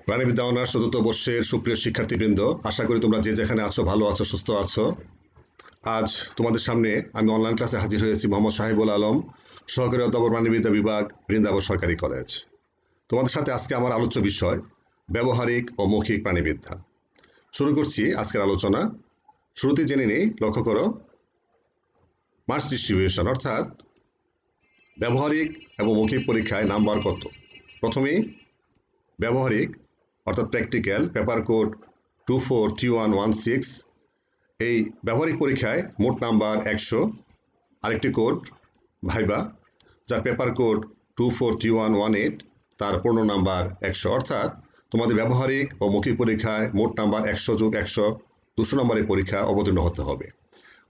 প্রাণীবিদ্যা honours চতুর্থ বর্ষের সুপ্রিয় শিক্ষার্থীবৃন্দ, আশা করি তোমরা যে যেখানে আছো ভালো আছো, সুস্থ আছো। আজ তোমাদের সামনে আমি অনলাইন ক্লাসে হাজির হয়েছি মোহাম্মদ সাহেবুল আলম, সহকারী অধ্যাপক প্রাণীবিদ্যা বিভাগ, বৃন্দাবন সরকারি কলেজ। তোমাদের সাথে আজকে আমার আলোচ্য বিষয় ব্যবহারিক ও মৌখিক প্রাণীবিদ্যা। শুরু করছি আজকের আলোচনা। শুরুতে জেনে নেই, লক্ষ্য করো, মার্কস ডিস্ট্রিবিউশন অর্থাৎ ব্যবহারিক এবং মৌখিক পরীক্ষায় নাম্বার কত। প্রথমেই ব্যবহারিক অর্থাৎ প্র্যাকটিক্যাল পেপার কোড 243116। এই ব্যবহারিক পরীক্ষায় মোট নাম্বার 100। আরেকটি কোড ভাইবা, যার পেপার কোড 243118, তার পূর্ণ নাম্বার 100। অর্থাৎ তোমাদের ব্যবহারিক ও মৌখিক পরীক্ষায় মোট নাম্বার 100+100, 200 নম্বরের পরীক্ষা অবতীর্ণ হতে হবে।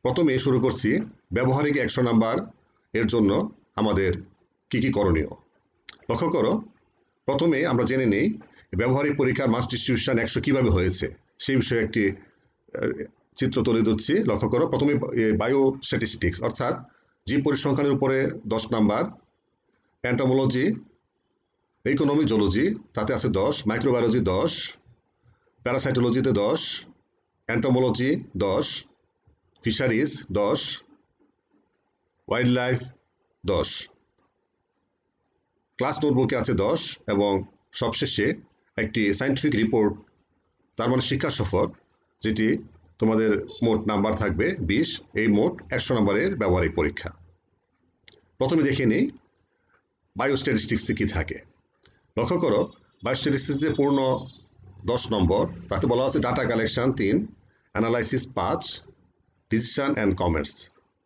প্রথমে শুরু করছি ব্যবহারিক 100 নাম্বার এর জন্য আমাদের কি কি করণীয়। লক্ষ্য করো, প্রথমে আমরা জেনে নেই ব্যবহারিক পরীক্ষার মার্কস ডিস্ট্রিবিউশন 100 কীভাবে হয়েছে সেই বিষয়ে একটি চিত্র তুলে ধরছি। লক্ষ্য করো, প্রথমে বায়ো স্ট্যাটিস্টিক্স অর্থাৎ জীব পরিসংখ্যানের উপরে 10 নাম্বার, অ্যান্টোমোলজি, ইকোনমি, জুলজি তাতে আছে 10, microbiology 10, প্যারাসাইটোলজিতে 10, entomology 10, fisheries 10, wild life 10, class নোটবুকে আছে 10 এবং সবশেষে একটি সায়েন্টিফিক রিপোর্ট, তার মানে শিক্ষা সফর, যেটি তোমাদের মোট নাম্বার থাকবে 20। এই মোট 100 নম্বরের ব্যবহারিক পরীক্ষা। প্রথমে দেখে নিই বায়োস্ট্যাটিস্টিক্সে কী থাকে। লক্ষ্য করো, বায়োস্ট্যাটিস্টিক্সের পূর্ণ 10 নম্বর, তাতে বলা আছে data collection 3, analysis 5, decision and comments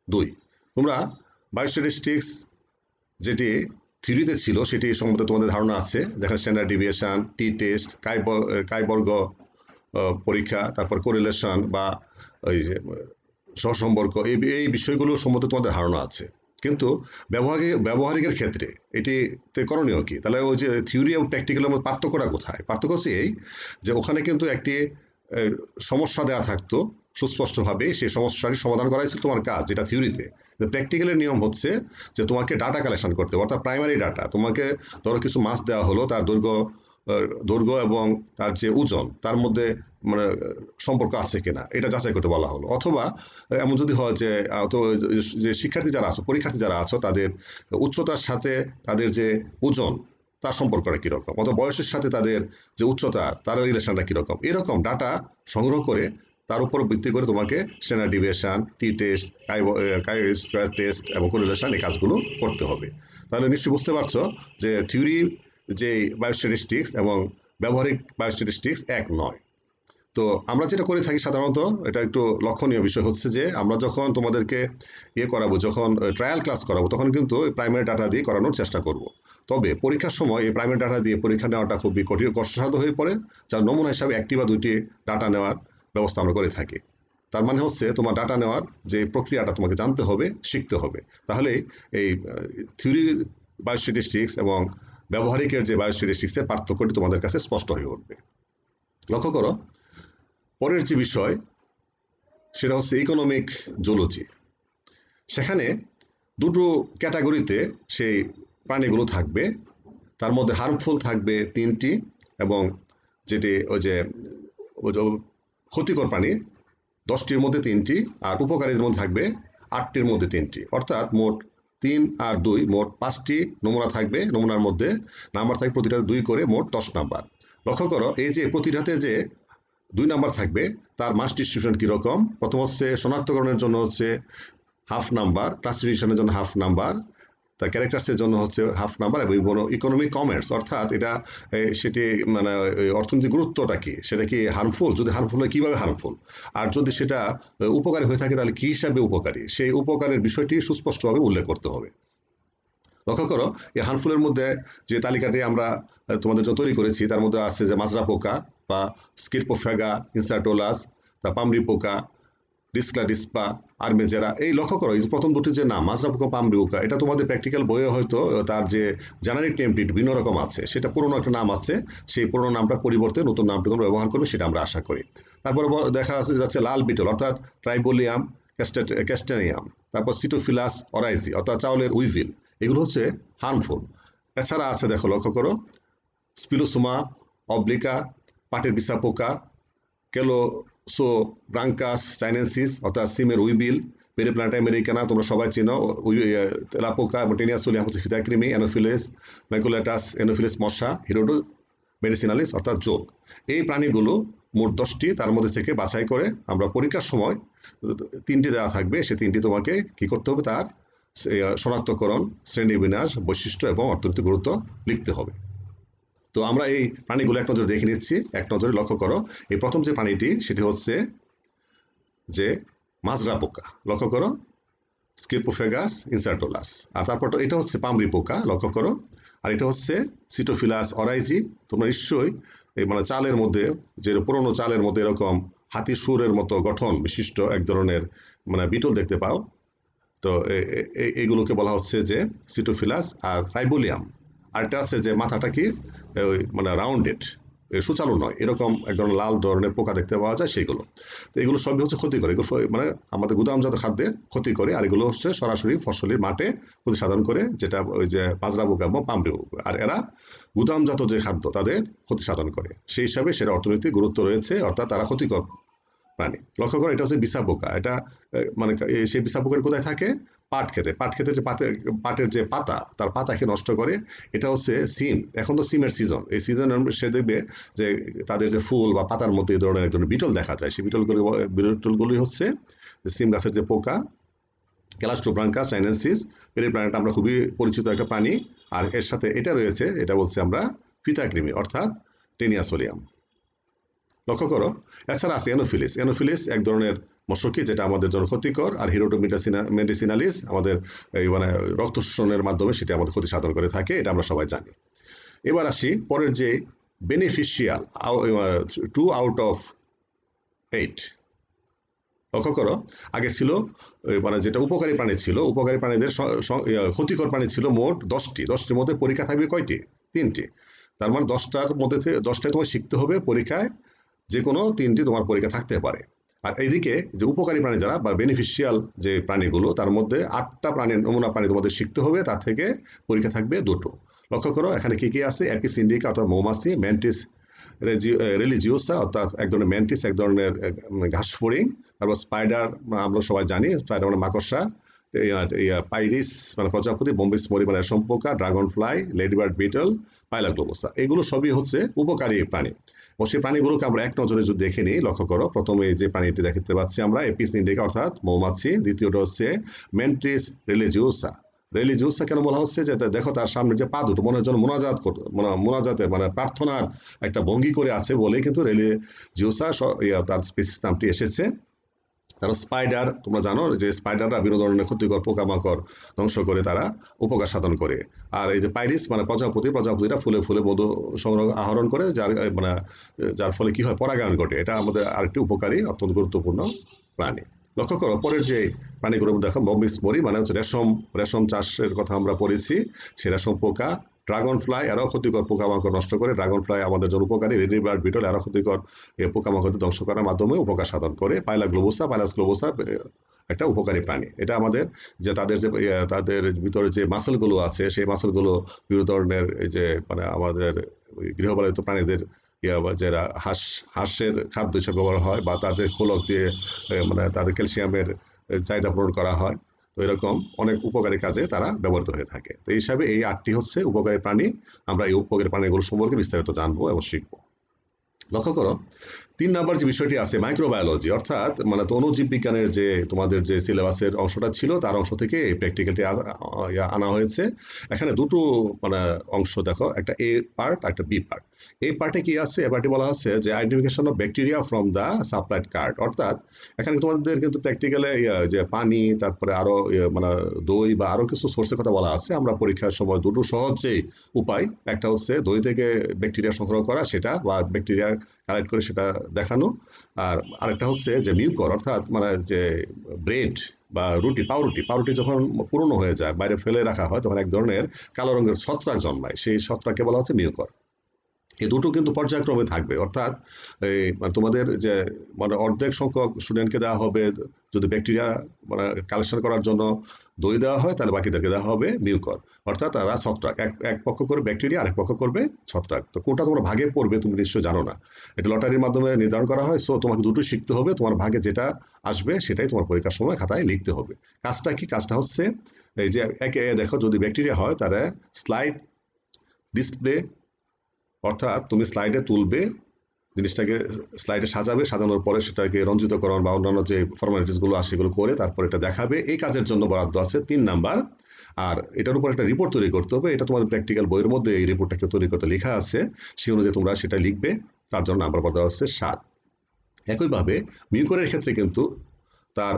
2। তোমরা বায়োস্ট্যাটিস্টিক্স যেটি থিওরিতে ছিল সেটি সম্বন্ধে তোমাদের ধারণা আছে, যেখানে স্ট্যান্ডার্ড ডিভিয়েশন, টি টেস্ট, কাইবর্গ পরীক্ষা, তারপর কোরিলেশন বা ওই যে সহসম্পর্ক, এই বিষয়গুলো সম্বন্ধে তোমাদের ধারণা আছে। কিন্তু ব্যবহারিকের ক্ষেত্রে এটিতে করণীয় কি? তাহলে ওই যে থিওরি এবং প্র্যাকটিক্যালের মধ্যে পার্থক্যটা কোথায়? পার্থক্য হচ্ছে এই যে ওখানে কিন্তু একটি সমস্যা দেওয়া থাকতো সুস্পষ্টভাবে, সেই সমস্যাটি সমাধান করাই ছিল তোমার কাজ, যেটা থিওরিতে। প্র্যাকটিক্যালের নিয়ম হচ্ছে যে তোমাকে ডাটা কালেকশন করতে হবে, অর্থাৎ প্রাইমারি ডাটা। তোমাকে ধরো কিছু মাছ দেওয়া হলো, তার দৈর্ঘ্য এবং তার যে ওজন, তার মধ্যে মানে সম্পর্ক আছে কিনা এটা যাচাই করতে বলা হলো। অথবা এমন যদি হয় যে শিক্ষার্থী যারা আছো, পরীক্ষার্থী যারা আছো, তাদের উচ্চতার সাথে তাদের যে ওজন তার সম্পর্কটা কীরকম, অথবা বয়সের সাথে তাদের যে উচ্চতা তার রিলেশনটা কীরকম, এরকম ডাটা সংগ্রহ করে তার উপর ভিত্তি করে তোমাকে স্ট্যান্ডার্ড ডিভিয়েশন, টি টেস্ট, স্কয়ার টেস্ট এবং কোরিলেশন এই কাজগুলো করতে হবে। তাহলে নিশ্চয়ই বুঝতে পারছো যে থিওরি যে বায়োস্ট্যাটিস্টিক্স এবং ব্যবহারিক বায়োস্ট্যাটিস্টিক্স এক নয়। তো আমরা যেটা করে থাকি সাধারণত, এটা একটু লক্ষণীয় বিষয় হচ্ছে যে আমরা যখন তোমাদেরকে করাবো, যখন ট্রায়াল ক্লাস করাবো, তখন কিন্তু প্রাইমারি ডাটা দিয়ে করানোর চেষ্টা করব। তবে পরীক্ষার সময় এই প্রাইমারি ডাটা দিয়ে পরীক্ষা নেওয়াটা খুবই কষ্টসাধ্য হয়ে পড়ে, যার নমুনা হিসাবে 1টি বা 2টি ডাটা নেওয়ার ব্যবস্থা আমরা করে থাকি। তার মানে হচ্ছে তোমার ডাটা নেওয়ার যে প্রক্রিয়াটা তোমাকে জানতে হবে, শিখতে হবে। তাহলে এই থিওরি বায়োস্ট্যাটিস্টিক্স এবং ব্যবহারিকের যে বায়োস্ট্যাটিস্টিক্সের পার্থক্যটি তোমাদের কাছে স্পষ্ট হয়ে উঠবে। লক্ষ্য করো, পরের যে বিষয় সেটা হচ্ছে ইকোনমিক জুলজি। সেখানে দুটো ক্যাটাগরিতে সেই প্রাণীগুলো থাকবে, তার মধ্যে হার্মফুল থাকবে 3টি এবং যেটি ওই যে ক্ষতিকর প্রাণী 10টির মধ্যে 3টি, আর উপকারীদের মধ্যে থাকবে 8টির মধ্যে 3টি। অর্থাৎ মোট 3 আর 2 মোট 5টি নমুনা থাকবে। নমুনার মধ্যে নাম্বার থাকবে প্রতিটা 2 করে, মোট 10 নাম্বার। লক্ষ্য করো, এই যে প্রতিটাতে যে 2 নাম্বার থাকবে তার মার্কস ডিস্ট্রিবিউশন কীরকম। প্রথম হচ্ছে শনাক্তকরণের জন্য হচ্ছে হাফ নাম্বার, ক্লাসিফিকেশনের জন্য হাফ নাম্বার, তার ক্যারেক্টার্সের জন্য হচ্ছে হাফ নাম্বার, এবং ইকোনমিক কমার্স অর্থাৎ এটা সেটি মানে অর্থনৈতিক গুরুত্বটা কি, সেটা কি হার্মফুল, যদি হার্মফুল হয় কীভাবে হার্মফুল, আর যদি সেটা উপকারী হয়ে থাকে তাহলে কী হিসাবে উপকারী, সেই উপকারের বিষয়টি সুস্পষ্টভাবে উল্লেখ করতে হবে। লক্ষ্য করো, এই হার্মফুলের মধ্যে যে তালিকাটি আমরা তোমাদের জন্য তৈরি করেছি তার মধ্যে আছে যে মাজরা পোকা বা স্কিরপোফ্যাগা, ইনসার্টোলাস, তা পামরি পোকা, ডিসক্লাডিসপা, আর্মেজেরা। এই লক্ষ্য করো, এই প্রথম দুটি যে নাম মাজরা পোকা, পামরি পোকা, এটা তোমাদের প্র্যাকটিক্যাল বইয়ে হয়তো তার যে জেনারিক নেমটি ভিন্ন রকম আছে, সেটা পুরনো একটা নাম আছে, সেই পুরনো নামটার পরিবর্তে নতুন নামটি তোমরা ব্যবহার করবে, সেটা আমরা আশা করি। তারপরে দেখা যাচ্ছে লাল বিটল অর্থাৎ ট্রাইবোলিয়াম ক্যাস্টেনিয়াম, তারপর সিটোফিলাস অরাইজি অর্থাৎ চাউলের উইভিল, এগুলো হচ্ছে হার্মফুল। এছাড়া আছে, দেখো লক্ষ্য করো, স্পিলোসোমা অবলিকা, পাটের বিছা পোকা, ক্যালোসোব্রাঙ্কাস চাইনেন্সিস অর্থাৎ সিমের উইবিল, পেরিপ্ল্যান্টা আমেরিকানা তোমরা সবাই চিনো, তেলাপোকা এবং টেনিয়াসোলিয়াম হচ্ছে ফিতাকৃমি, অ্যানোফিলিস ম্যাকুলেটাস অ্যানোফিলিস মশা, হিরোডো মেডিসিনালিস অর্থাৎ যোগ। এই প্রাণীগুলো মোট 10টি, তার মধ্যে থেকে বাছাই করে আমরা পরীক্ষার সময় 3টি দেওয়া থাকবে, সে 3টি তোমাকে কি করতে হবে, তার শনাক্তকরণ, শ্রেণীবিন্যাস, বৈশিষ্ট্য এবং অর্থনৈতিক গুরুত্ব লিখতে হবে। তো আমরা এই প্রাণীগুলো এক নজরে দেখে নিচ্ছি। এক নজরে লক্ষ্য করো, এই প্রথম যে প্রাণীটি সেটি হচ্ছে যে মাজরা পোকা, লক্ষ্য করো, স্কিপোফেগাস ইনসার্টোলাস। আর তারপর এটা হচ্ছে পামরি পোকা, লক্ষ্য করো। আর এটা হচ্ছে সিটোফিলাস অরাইজি। তোমরা নিশ্চয়ই এই মানে চালের মধ্যে, যে পুরনো চালের মধ্যে এরকম হাতি সুরের মতো গঠন বিশিষ্ট এক ধরনের মানে বিটল দেখতে পাও। তো এইগুলোকে বলা হচ্ছে যে সিটোফিলাস। আর রাইবোলিয়াম, আর এটা আছে যে মাথাটা কি ওই মানে রাউন্ডেড, সুচালু নয়, এরকম এক ধরনের লাল ধরনের পোকা দেখতে পাওয়া যায় সেইগুলো। তো এগুলো সবই হচ্ছে ক্ষতি করে, এগুলো মানে আমাদের গুদামজাত খাদ্যের ক্ষতি করে। আর এগুলো হচ্ছে সরাসরি ফসলের মাঠে ক্ষতি সাধন করে, যেটা ওই যে মাজরা পোকা এবং পামরি পোকা। আর এরা গুদামজাত যে খাদ্য তাদের ক্ষতি সাধন করে, সেই হিসাবে সেটা অর্থনৈতিক গুরুত্ব রয়েছে, অর্থাৎ তারা ক্ষতিকর প্রাণী। লক্ষ্য করো, এটা হচ্ছে বিছা পোকা। এটা মানে সেই বিছা পোকার কোথায় থাকে, পাট খেতে। পাট খেতে যে পাটের যে পাতা, তার পাতা খেয়ে নষ্ট করে। এটা হচ্ছে সিম, এখন তো সিমের সিজন, এই সিজন সে দেখবে যে তাদের যে ফুল বা পাতার মধ্যে এই ধরনের এক ধরনের বিটল দেখা যায়। সেই বিটলগুলি হচ্ছে সিম গাছের যে পোকা, ক্যালাস্ট্রোব্রাঙ্কাস চাইনেন্সিস। পেরিপ্ল্যান্টা আমরা খুবই পরিচিত একটা প্রাণী। আর এর সাথে এটা রয়েছে, এটা বলছে আমরা ফিতাকৃমি অর্থাৎ টেনিয়াসোলিয়াম। লক্ষ্য করো, এছাড়া আছে অ্যানোফিলিস। অ্যানোফিলিস এক ধরনের মশকি, যেটা আমাদের জন্য ক্ষতিকর। আর হিরোডো মেডিসিনালিস আমাদের এই মানে রক্ত শোষণের মাধ্যমে সেটা আমাদের ক্ষতি সাধন করে থাকে, এটা আমরা সবাই জানি। এবার আসি পরের যে বেনিফিশিয়াল, 2 আউট অফ 8। লক্ষ্য করো, আগে ছিল মানে যেটা উপকারী প্রাণী ছিল, উপকারী প্রাণীদের ক্ষতিকর প্রাণী ছিল মোট 10টি। 10টির মধ্যে পরীক্ষা থাকবে কয়টি, 3টি। তার মানে 10টার মধ্যে 10টায় তোমার শিখতে হবে, পরীক্ষায় যে কোনো 3টি তোমার পরীক্ষা থাকতে পারে। আর এইদিকে যে উপকারী প্রাণী যারা বা বেনিফিশিয়াল যে প্রাণীগুলো, তার মধ্যে 8টা প্রাণীর নমুনা প্রাণী তোমাদের শিখতে হবে, তার থেকে পরীক্ষা থাকবে 2টো। লক্ষ্য করো এখানে কি কি আছে, অ্যাপিস ইন্ডিকা অর্থাৎ মৌমাছি, ম্যান্টিস রেলিজিওসা অর্থাৎ এক ধরনের ম্যান্টিস, এক ধরনের ঘাস ফড়িং। তারপর স্পাইডার, আমরা সবাই জানি স্পাইডার মানে মাকড়সা, পাইরিস মানে প্রজাপতি, বোম্বিস মরি মানে রেশম পোকা, ড্রাগন ফ্লাই, লেডিবার্ড বিটল, পাইলাগ্লোবোসা। এগুলো সবই হচ্ছে উপকারী প্রাণী। ও সেই প্রাণীগুলোকে আমরা এক নজরে যদি দেখে নিই, লক্ষ্য করো, প্রথমে যে প্রাণীটি দেখতে পাচ্ছি আমরা এপিস ইন্ডিকা অর্থাৎ মৌমাছি, দ্বিতীয়টা হচ্ছে ম্যান্টিস রেলিজিওসা। রেলিজিওসা কেন বলা হচ্ছে, যে দেখো তার সামনে যে পা দুটো মনের জন্য মোনাজাতের মানে প্রার্থনার একটা ভঙ্গি করে আছে বলে কিন্তু রেলিজিওসা তার স্পেসিস নামটি এসেছে। তারা স্পাইডার, তোমরা জানো যে স্পাইডাররা বিভিন্ন ধরনের ক্ষতিকর পোকামাকড় ধ্বংস করে, তারা উপকার সাধন করে। আর এই যে পাইরিস মানে প্রজাপতিরা ফুলে ফুলে মধু সংগ্রহ আহরণ করে, যার ফলে কি হয়, পরাগায়ন ঘটে। এটা আমাদের আরেকটি উপকারী অত্যন্ত গুরুত্বপূর্ণ প্রাণী। লক্ষ্য করো পরের যে প্রাণীগুলো দেখো, বোম্বিস মরি মানে হচ্ছে রেশম চাষের কথা আমরা পড়েছি, সে রেশম পোকা। ড্রাগন ফ্লাই এরাও ক্ষতিকর পোকামাকড় নষ্ট করে, ড্রাগন ফ্লাই আমাদের জন্য উপকারী। লেডিবার্ড বিটল এরা ক্ষতিকর পোকামাকড় ধ্বংস করার মাধ্যমে উপকার সাধন করে। পাইলাস গ্লোবোসা একটা উপকারী প্রাণী। এটা আমাদের যে তাদের ভিতরে যে মাসেলগুলো আছে, সেই মাসেলগুলো বিভিন্ন ধরনের যে মানে আমাদের গৃহপালিত প্রাণীদের যারা হাঁসের খাদ্য হিসেবে ব্যবহার হয়, বা তাদের খোলক দিয়ে মানে তাদের ক্যালসিয়ামের চাহিদা পূরণ করা হয়। তো এরকম অনেক উপকারী কাজে তারা ব্যবহৃত হয়ে থাকে। তো এই হিসাবে এই 8টি হচ্ছে উপকারী প্রাণী। আমরা এই উপকারী প্রাণীগুলো সম্পর্কে বিস্তারিত জানবো এবং শিখবো। লক্ষ্য করো 3 নম্বর যে বিষয়টি আছে মাইক্রোবায়োলজি, অর্থাৎ মানে অণুজীব বিজ্ঞানের যে তোমাদের যে সিলেবাসের অংশটা ছিল, তার অংশ থেকে এই প্র্যাকটিক্যালটি আনা হয়েছে। এখানে দুটো মানে অংশ দেখো, একটা এ পার্ট, একটা বি পার্ট। এই পার্টে কি আছে, এ পার্টে বলা হচ্ছে যে identification of bacteria from the supplied card. অর্থাৎ এখানে তোমাদের কিন্তু প্র্যাকটিক্যালে যে পানি, তারপরে আরো মানে দই বা আরো কিছু সোর্সের কথা বলা আছে। আমরা পরীক্ষার সময় দুটো সহজ যে উপায়, একটা হচ্ছে দই থেকে ব্যাকটেরিয়া সংগ্রহ করা, সেটা বা ব্যাকটেরিয়া কালেক্ট করে সেটা দেখানো। আর আরেকটা হচ্ছে যে মিউকর, অর্থাৎ মানে যে ব্রেড বা পাউরুটি যখন পুরনো হয়ে যায়, বাইরে ফেলে রাখা হয়, তখন এক ধরনের কালো রঙের ছত্রাক জন্মায়, সেই ছত্রাককে বলা হচ্ছে মিউকর। এই দুটো কিন্তু পর্যায়ক্রমে থাকবে, অর্থাৎ এই মানে তোমাদের যে মানে অর্ধেক সংখ্যক স্টুডেন্টকে দেওয়া হবে যদি ব্যাকটেরিয়া মানে কালেকশন করার জন্য দই দেওয়া হয়, তাহলে বাকিদেরকে দেওয়া হবে মিউকর, অর্থাৎ তারা ছত্রাক। এক পক্ষ করবে ব্যাকটেরিয়া, আরেক পক্ষ করবে ছত্রাক। তো কোনটা তোমার ভাগে পড়বে তুমি নিশ্চয়ই জানো না, এটা লটারির মাধ্যমে নির্ধারণ করা হয়। সো তোমাকে দুটোই শিখতে হবে, তোমার ভাগে যেটা আসবে সেটাই তোমার পরীক্ষার সময় খাতায় লিখতে হবে। কাজটা কি? কাজটা হচ্ছে এই যে একে দেখো, যদি ব্যাকটেরিয়া হয় তাহলে স্লাইড ডিসপ্লে, অর্থাৎ তুমি স্লাইডে তুলবে জিনিসটাকে, স্লাইডে সাজাবে, সাজানোর পরে সেটাকে রঞ্জিতকরণ বা অন্যান্য যে ফর্মালিটিসগুলো আসে সেগুলো করে তারপর এটা দেখাবে। এই কাজের জন্য বরাদ্দ আছে 3 নাম্বার। আর এটার উপর একটা রিপোর্ট তৈরি করতে হবে, এটা তোমাদের প্র্যাকটিক্যাল বইয়ের মধ্যে এই রিপোর্টটাকে তৈরি করতে লেখা আছে, সেই অনুযায়ী তোমরা সেটা লিখবে, তার জন্য নাম্বার বরাদ্দ আছে 7। একইভাবে মিউকরের ক্ষেত্রে কিন্তু তার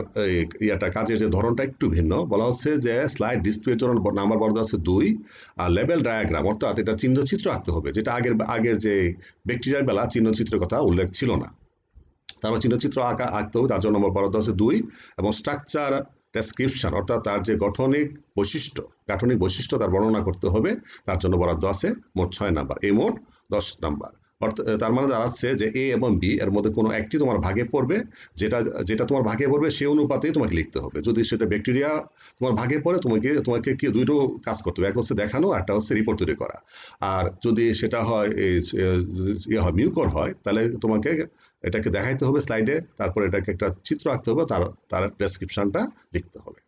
কাজের যে ধরনটা একটু ভিন্ন। বলা হচ্ছে যে স্লাইড ডিসপ্লের জন্য নাম্বার বরাদ্দ আছে 2, আর লেবেল ডায়াগ্রাম, অর্থাৎ এটা চিহ্নচিত্র আঁকতে হবে, যেটা আগের যে ব্যাকটেরিয়ার বেলা চিহ্নচিত্রের কথা উল্লেখ ছিল না। তার মানে চিহ্নচিত্র আঁকতে হবে, তার জন্য নম্বর বরাদ্দ আছে 2। এবং স্ট্রাকচার ডেসক্রিপশন, অর্থাৎ তার যে গাঠনিক বৈশিষ্ট্য তার বর্ণনা করতে হবে, তার জন্য বরাদ্দ আছে মোট 6 নাম্বার। এই মোট 10 নাম্বার। অর্থাৎ তার মানে দাঁড়াচ্ছে যে এ এবং বি এর মধ্যে কোনো একটি তোমার ভাগে পড়বে, যেটা তোমার ভাগে পড়বে সেই অনুপাতেই তোমাকে লিখতে হবে। যদি সেটা ব্যাকটেরিয়া তোমার ভাগে পড়ে, তোমাকে কি দুটো কাজ করতে হবে, এক হচ্ছে দেখানো, একটা হচ্ছে রিপোর্ট তৈরি করা। আর যদি সেটা হয় মিউকর হয়, তাহলে তোমাকে এটাকে দেখাইতে হবে স্লাইডে, তারপর এটাকে একটা চিত্র আঁকতে হবে, তার ডেসক্রিপশনটা লিখতে হবে।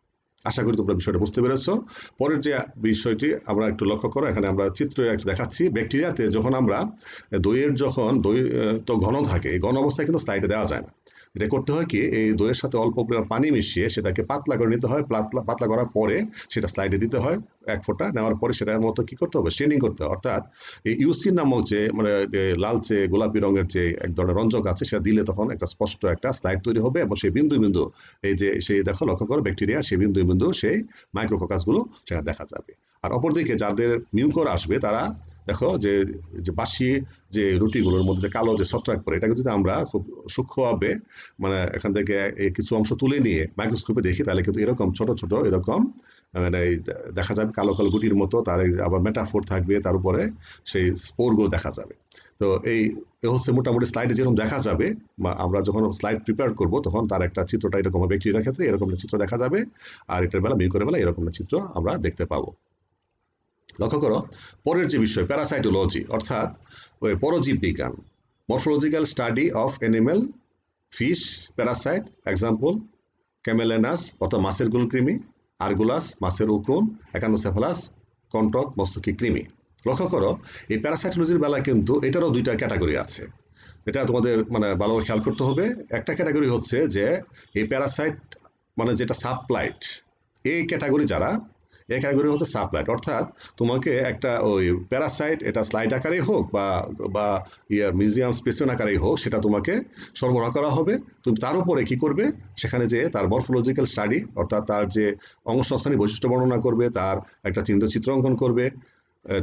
আশা করি তোমরা বিষয়টা বুঝতে পেরেছো। পরের যে বিষয়টি আমরা একটু লক্ষ্য করো, এখানে আমরা চিত্র একটু দেখাচ্ছি। ব্যাকটেরিয়াতে যখন আমরা দই তো ঘন থাকে, এই ঘন অবস্থায় কিন্তু স্লাইডে দেওয়া যায় না। এটা করতে হয় কি, এই দইয়ের সাথে অল্প পরিমাণ পানি মিশিয়ে সেটাকে পাতলা করে নিতে হয়। পাতলা করার পরে সেটা স্লাইডে দিতে হয়, 1 ফোঁটা নেওয়ার পরে সেটার মতো কি করতে হবে, শেডিং করতে হবে। অর্থাৎ এই ইউসিন নামক যে মানে লালচে গোলাপি রঙের যে এক ধরনের রঞ্জক আছে, সেটা দিলে তখন একটা স্পষ্ট একটা স্লাইড তৈরি হবে। এবং সেই বিন্দু এই যে সেই দেখো, লক্ষ্য করো ব্যাকটেরিয়া, সেই বিন্দু সেই মাইক্রোককাসগুলো সেটা দেখা যাবে। আর অপরদিকে যাদের মিউকর আসবে, তারা দেখো যে বাসি যে রুটিগুলোর মধ্যে যে কালো যে ছত্রাক পড়ে, এটাকে যদি আমরা খুব সূক্ষ্মভাবে মানে এখান থেকে কিছু অংশ তুলে নিয়ে মাইক্রোস্কোপে দেখি, তাহলে কিন্তু এরকম ছোট এরকম মানে দেখা যাবে কালো গুটির মতো। তার আবার মেটাফোর থাকবে, তার উপরে সেই স্পোরগুলো দেখা যাবে। তো এই হচ্ছে মোটামুটি স্লাইডে যেরকম দেখা যাবে, আমরা যখন স্লাইড প্রিপেয়ার করব তখন তার একটা চিত্রটা এরকম হবে। ব্যাকটেরিয়ার ক্ষেত্রে এরকম একটা চিত্র দেখা যাবে, আর এটার বেলা মিউকরের বেলা এরকম একটা চিত্র আমরা দেখতে পাবো। লক্ষ্য করো পরের যে বিষয়, প্যারাসাইটোলজি, অর্থাৎ ওই পরজীব বিজ্ঞান, morphological study of animal, fish parasite, example Camallanus অর্থাৎ মাছের গুলকৃমি, আরগুলাস মাছের উকুন, একানোসেফালাস কন্টক মস্তকি কৃমি। লক্ষ্য করো এই প্যারাসাইটোলজির বেলা কিন্তু এটারও 2টা ক্যাটাগরি আছে, এটা তোমাদের মানে ভালোভাবে খেয়াল করতে হবে। একটা ক্যাটাগরি হচ্ছে যে এই প্যারাসাইট মানে যেটা সাপ্লাইট, এই ক্যাটাগরি যারা, এই ক্যাটাগরি হচ্ছে সাপ্লাইট, অর্থাৎ তোমাকে একটা ওই প্যারাসাইট এটা স্লাইড আকারেই হোক বা মিউজিয়াম স্পেসিমেন আকারেই হোক, সেটা তোমাকে সরবরাহ করা হবে। তুমি তার উপরে কি করবে, সেখানে যে তার মরফোলজিক্যাল স্টাডি, অর্থাৎ তার যে অঙ্গসংস্থানিক বৈশিষ্ট্য বর্ণনা করবে, তার একটা চিত্র অঙ্কন করবে,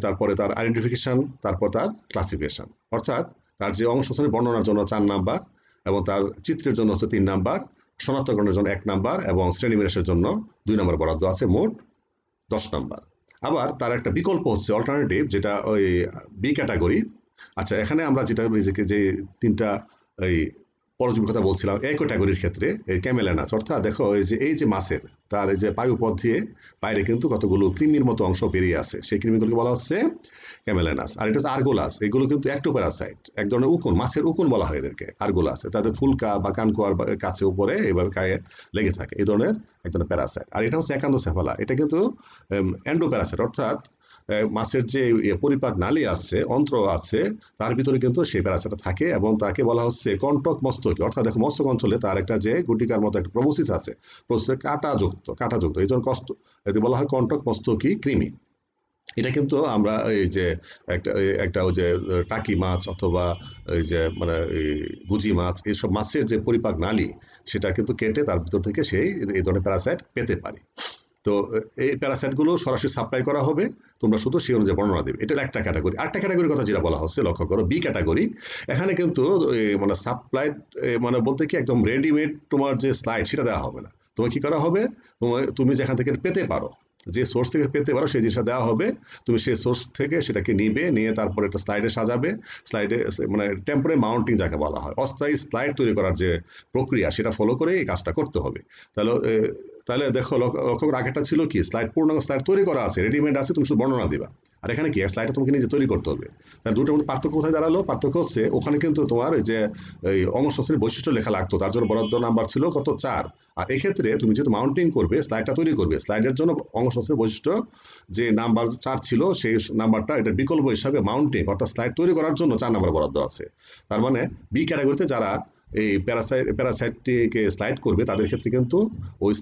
তারপরে তার আইডেন্টিফিকেশন, তারপর তার ক্লাসিফিকেশন। অর্থাৎ তার যে অঙ্গসংস্থানিক বর্ণনার জন্য 4 নাম্বার, এবং তার চিত্রের জন্য হচ্ছে 3 নাম্বার, শনাক্তকরণের জন্য 1 নাম্বার, এবং শ্রেণীবিন্যাসের জন্য 2 নাম্বার বরাদ্দ আছে, মোট 10 নাম্বার। আবার তার একটা বিকল্প হচ্ছে অল্টারনেটিভ, যেটা ওই বি ক্যাটাগরি। আচ্ছা, এখানে আমরা যেটা যে 3টা এই পরজীবীর কথা বলছিলাম, এই ক্যাটাগরির ক্ষেত্রে এই ক্যামেলেনাস, অর্থাৎ দেখো এই যে মাছের তার এই যে বায়ুপথ দিয়ে বাইরে কিন্তু কতগুলো কৃমির মতো অংশ বেরিয়ে আছে, সেই কৃমিগুলোকে বলা হচ্ছে ক্যামেলেনাস। আর এটা হচ্ছে আরগোলাস, এগুলো কিন্তু অ্যাক্টোপ্যারাসাইট, এক ধরনের উকুন, মাছের উকুন বলা হয় এদেরকে আরগোলাস। তাদের ফুলকা বা কানকোয়ার কাছে উপরে এইভাবে গায়ে লেগে থাকে, এই ধরনের এক ধরনের প্যারাসাইট। আর এটা হচ্ছে একানোসেফালা, এটা কিন্তু এন্ডোপ্যারাসাইট, অর্থাৎ মাছের যে পরিপাক নালী আছে, অন্ত্র আছে, তার ভিতরে কিন্তু সেই প্যারাসাইটটা থাকে, এবং তাকে বলা হচ্ছে কন্টক মস্তকি। অর্থাৎ দেখো মস্তক অঞ্চলে তার একটা যে গুটিকার মতো একটা প্রবোসিস আছে, প্রবোসিসের কাঁটাযুক্ত, এই জন্য এতে বলা হয় কন্টক মস্তকি কৃমি। এটা কিন্তু আমরা এই যে একটা ওই যে টাকি মাছ অথবা এই যে মানে গুজি মাছ, এইসব মাছের যে পরিপাক নালী, সেটা কিন্তু কেটে তার ভিতর থেকে সেই এই ধরনের প্যারাসাইট পেতে পারি। তো এই প্যারাসাইটগুলো সরাসরি সাপ্লাই করা হবে, তোমরা শুধু সেই অনুযায়ী বর্ণনা দেবে। এটা একটা ক্যাটাগরি। আরেকটা ক্যাটাগরির কথা যেটা বলা হচ্ছে, লক্ষ্য করো বি ক্যাটাগরি। এখানে কিন্তু মানে সাপ্লাইড মানে বলতে কি একদম রেডিমেড তোমার যে স্লাইড সেটা দেওয়া হবে না। তোমার কি করা হবে, তুমি যেখান থেকে পেতে পারো, যে সোর্স থেকে পেতে পারো সেই জিনিসটা দেওয়া হবে, তুমি সেই সোর্স থেকে সেটাকে নিয়ে তারপরে একটা স্লাইডে সাজাবে। স্লাইডে মানে টেম্পোরারি মাউন্টিং যাকে বলা হয়, অস্থায়ী স্লাইড তৈরি করার যে প্রক্রিয়া সেটা ফলো করে এই কাজটা করতে হবে। তাহলে দেখো, লক্ষ্য করে আগেরটা ছিল কি, পূর্ণাঙ্গ স্লাইড তৈরি করা আছে, রেডিমেড আছে, তুমি শুধু বর্ণনা দিবা। আর এখানে কি, স্লাইডটা তোমাকে নিজে তৈরি করতে হবে। তার দুটোর মধ্যে পার্থক্য কোথায় দাঁড়ালো? পার্থক্য হচ্ছে ওখানে কিন্তু তোমার যে এই অঙ্গসংশ্লেষের বৈশিষ্ট্য লেখা লাগতো, তার জন্য বরাদ্দ নাম্বার ছিল কত, 4। আর এক্ষেত্রে তুমি যেহেতু মাউন্টিং করবে, স্লাইডটা তৈরি করবে, স্লাইডের জন্য অঙ্গসংশ্লেষের বৈশিষ্ট্য যে নাম্বার 4 ছিল, সেই নাম্বারটা এটার বিকল্প হিসাবে মাউন্টিং অর্থাৎ স্লাইড তৈরি করার জন্য 4 নাম্বার বরাদ্দ আছে। তার মানে বি ক্যাটাগরিতে যারা এই প্যারাসাইটটিকে স্লাইড করবে তাদের ক্ষেত্রে কিন্তু ওই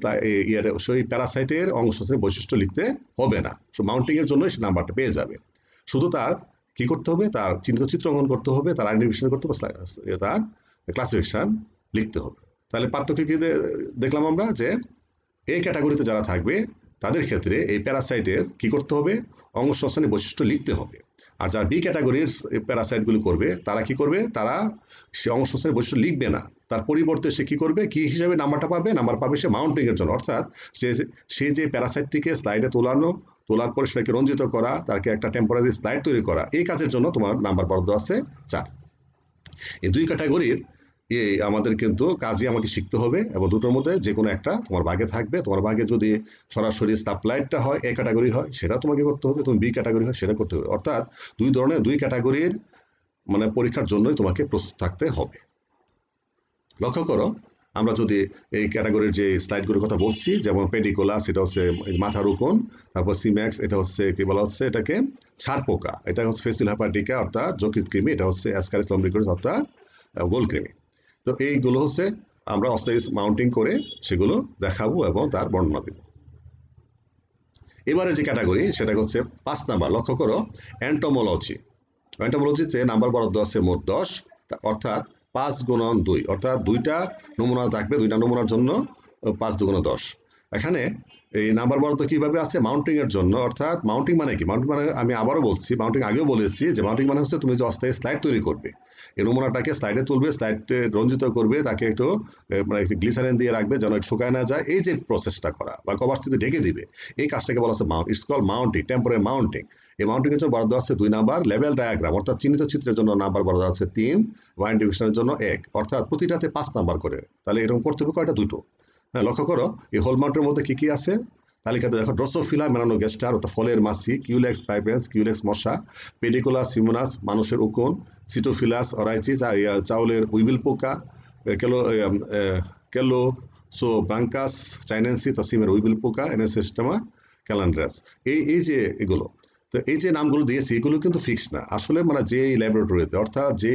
সেই প্যারাসাইটের অঙ্গসংশ্লেষের বৈশিষ্ট্য লিখতে হবে না, মাউন্টিংয়ের জন্য সেই নাম্বারটা পেয়ে যাবে। শুধু তার কি করতে হবে, তার চিহ্নিত চিত্র অঙ্কন করতে হবে, তার আইডেন্টিফিকেশন করতে হবে, তার ক্লাসিফিকেশন লিখতে হবে। তাহলে পার্থক্য কি দেখলাম আমরা, যে এই ক্যাটাগরিতে যারা থাকবে তাদের ক্ষেত্রে এই প্যারাসাইটের কি করতে হবে, অঙ্গসংশ্লেষণের বৈশিষ্ট্য লিখতে হবে। আর যারা বি ক্যাটাগরির প্যারাসাইটগুলি করবে তারা কি করবে, তারা সে অঙ্গসংশ্লেষণের বৈশিষ্ট্য লিখবে না, তার পরিবর্তে সে কি করবে, কি হিসাবে নাম্বারটা পাবে, নাম্বার পাবে সে মাউন্টিংয়ের জন্য। অর্থাৎ সে যে প্যারাসাইটটিকে স্লাইডে তোলার পরে সেটাকে রঞ্জিত করা, তাকে একটা টেম্পোরারি স্লাইড তৈরি করা, এই কাজের জন্য তোমার নাম্বার বরাদ্দ আছে 4। এই দুই ক্যাটাগরির আমাদের কিন্তু কাজই আমাকে শিখতে হবে, এবং দুটোর মধ্যে যে কোনো একটা তোমার ভাগে থাকবে। তোমার ভাগে যদি সরাসরি সাপ্লাইডটা হয়, এ ক্যাটাগরি হয়, সেটা তোমাকে করতে হবে, তুমি বি ক্যাটাগরি হয় সেটা করতে হবে। অর্থাৎ দুই ক্যাটাগরির মানে পরীক্ষার জন্যই তোমাকে প্রস্তুত থাকতে হবে। লক্ষ্য করো, আমরা যদি এই ক্যাটাগরির যে স্লাইডগুলোর কথা বলছি, যেমন পেডিকোলা সেটা হচ্ছে মাথার উকুন, তারপর সিম্যাক্স এটা হচ্ছে কি বলা হচ্ছে, এটাকে ছাড় পোকা, এটা হচ্ছে ফেসিল হেপাটিকা অর্থাৎ যকৃৎ কৃমি, এটা হচ্ছে অ্যাসকারিস লম্ব্রিকোরিস অর্থাৎ গোল কৃমি। তো এইগুলো হচ্ছে আমরা অস্থায়ী মাউন্টিং করে সেগুলো দেখাবো এবং তার বর্ণনা দেব। এবারে যে ক্যাটাগরি সেটা হচ্ছে 5 নাম্বার। লক্ষ্য করো, অ্যান্টোমোলজিতে নাম্বার বরাদ্দ আছে মোট 10, অর্থাৎ 5x2, অর্থাৎ 2টা নমুনা থাকবে, 2টা নমুনার জন্য 5×2=10। এখানে এই নাম্বার বরাদ্দ কীভাবে আছে, মাউন্টিংয়ের জন্য। অর্থাৎ মাউন্টিং মানে কি, মাউন্টিং মানে আমি আবারও বলছি, মাউন্টিং আগেও বলেছি যে মাউন্টিং মানে হচ্ছে তুমি যে অস্থায়ী স্লাইড তৈরি করবে, এই নমুনাটাকে স্লাইডে তুলবে, স্লাইডে রঞ্জিত করবে, তাকে একটু মানে একটু গ্লিসারিন দিয়ে রাখবে যেন একটু শুকায় না যায়, এই যে প্রসেসটা করা, বা কভার স্লিপে ঢেকে দিবে, এই কাজটাকে বলা হচ্ছে it's call mounting, temporary mounting. এই মাউন্টিংয়ের জন্য বরাদ্দ আছে 2 নাম্বার। লেভেল ডায়াগ্রাম অর্থাৎ চিহ্নিত চিত্রের জন্য নাম্বার বরাদ্দ আছে 3, আইডেন্টিফিকেশনের জন্য 1, অর্থাৎ প্রতিটাতে 5 নাম্বার করে। তাহলে এরকম করতে হবে কয়টা, 2টো। হ্যাঁ, লক্ষ্য করো এই হোল মাউন্টের মধ্যে কি কি আছে তালিকাতে দেখো, ড্রসোফিলা মেলানোগ্যাস্টার অর্থাৎ ফলের মাছি, কিউলেক্স পাইপেন্স কিউলেক্স মশা, পেডিকুলা সিমোনাস মানুষের উকুন, সিটোফিলাস অরাইচি চাউলের উইবিল পোকা, কেলো ব্রাঙ্কাস চাইনেন্সিস সিমের উইবিল পোকা, এনএসিস্টেমা ক্যালান্ড্রাস। এই যে এগুলো, তো এই যে নামগুলো দিয়েছি এগুলো কিন্তু ফিক্স না আসলে, মানে যে ল্যাবরেটরিতে অর্থাৎ যে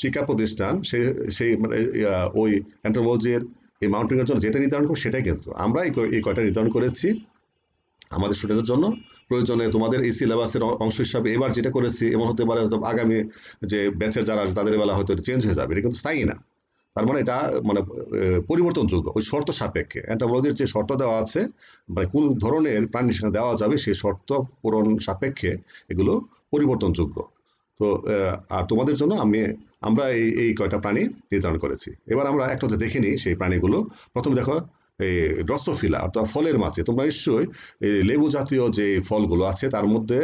শিক্ষা প্রতিষ্ঠান সেই মানে ওই অ্যান্টোমোলজির এই মাউন্টিংয়ের জন্য যেটা নির্ধারণ করবো সেটাই কিন্তু আমরা এই কয়টা নির্ধারণ করেছি আমাদের স্টুডেন্টের জন্য। প্রয়োজনে তোমাদের এই সিলেবাসের অংশ হিসাবে এবার যেটা করেছি এমন হতে পারে হয়তো আগামী যে ব্যাচের যারা তাদের বেলা হয়তো চেঞ্জ হয়ে যাবে, এটা কিন্তু স্থায়ী না। তার মানে এটা মানে পরিবর্তনযোগ্য, ওই শর্ত সাপেক্ষে অ্যান্টোমোলজির যে শর্ত দেওয়া আছে, মানে কোন ধরনের প্রাণী সেখানে দেওয়া যাবে সেই শর্ত পূরণ সাপেক্ষে এগুলো পরিবর্তনযোগ্য। তো আর তোমাদের জন্য আমরা এই কয়টা প্রাণী নির্ধারণ করেছি। এবার আমরা একটা দেখে নিই সেই প্রাণীগুলো। প্রথমে দেখো এই ড্রসোফিলা অর্থাৎ ফলের মাছি। তোমরা নিশ্চয়ই এই লেবু জাতীয় যে ফলগুলো আছে তার মধ্যে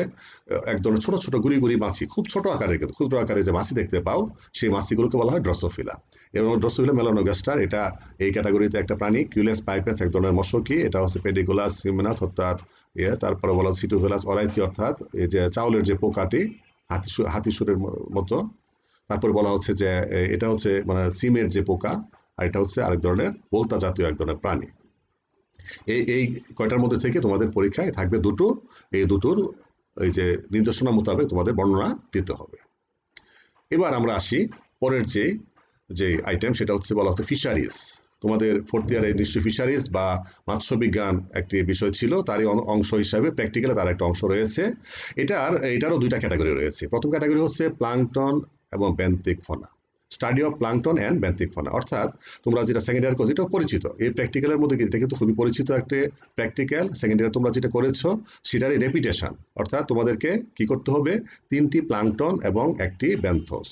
এক ধরনের ছোট ছোট গুড়ি গুড়ি মাছি, খুব ছোট আকারের কিন্তু ক্ষুদ্র আকারে যে মাছি দেখতে পাও সেই মাছিগুলোকে বলা হয় ড্রসোফিলা। এবং ড্রসোফিলা মেলানোগ্যাস্টার এটা এই ক্যাটাগরিতে একটা প্রাণী। কিউলেক্স পাইপেস এক ধরনের মশকি, এটা হচ্ছে পেডিকুলাস সিউমিনাস অর্থাৎ তারপরে বলা হয় সিটোফিলাস অরাইচি অর্থাৎ এই যে চাউলের যে পোকাটি হাতিসুরের মতো। তারপর বলা হচ্ছে যে এটা হচ্ছে মানে সিমের যে পোকা, আর এটা হচ্ছে আরেক ধরনের বোলতা জাতীয় এক ধরনের প্রাণী। এই কয়টার মধ্যে থেকে তোমাদের পরীক্ষায় থাকবে 2টো, এই 2টোর এই যে নির্দেশনা মোতাবেক তোমাদের বর্ণনা দিতে হবে। এবার আমরা আসি পরের যে আইটেম, সেটা হচ্ছে বলা হচ্ছে ফিশারিজ। তোমাদের 4th ইয়ারে নিশ্চয়ই ফিশারিজ বা মৎস্যবিজ্ঞান একটি বিষয় ছিল, তারই অংশ হিসাবে প্র্যাকটিক্যালে তার একটা অংশ রয়েছে। এটারও 2টা ক্যাটাগরি রয়েছে। প্রথম ক্যাটাগরি হচ্ছে প্লাঙ্কটন এবং benthic fauna, study of plankton and benthic fauna. অর্থাৎ তোমরা যেটা সেকেন্ড ইয়ার করছো এটা পরিচিত, এই প্র্যাকটিক্যালের মধ্যে এটা কিন্তু খুবই পরিচিত একটা প্র্যাকটিক্যাল। সেকেন্ড ইয়ারে তোমরা যেটা করেছো সেটারই রেপিটেশন, অর্থাৎ তোমাদেরকে কি করতে হবে, 3টি প্লাঙ্কটন এবং 1টি বেন্থোস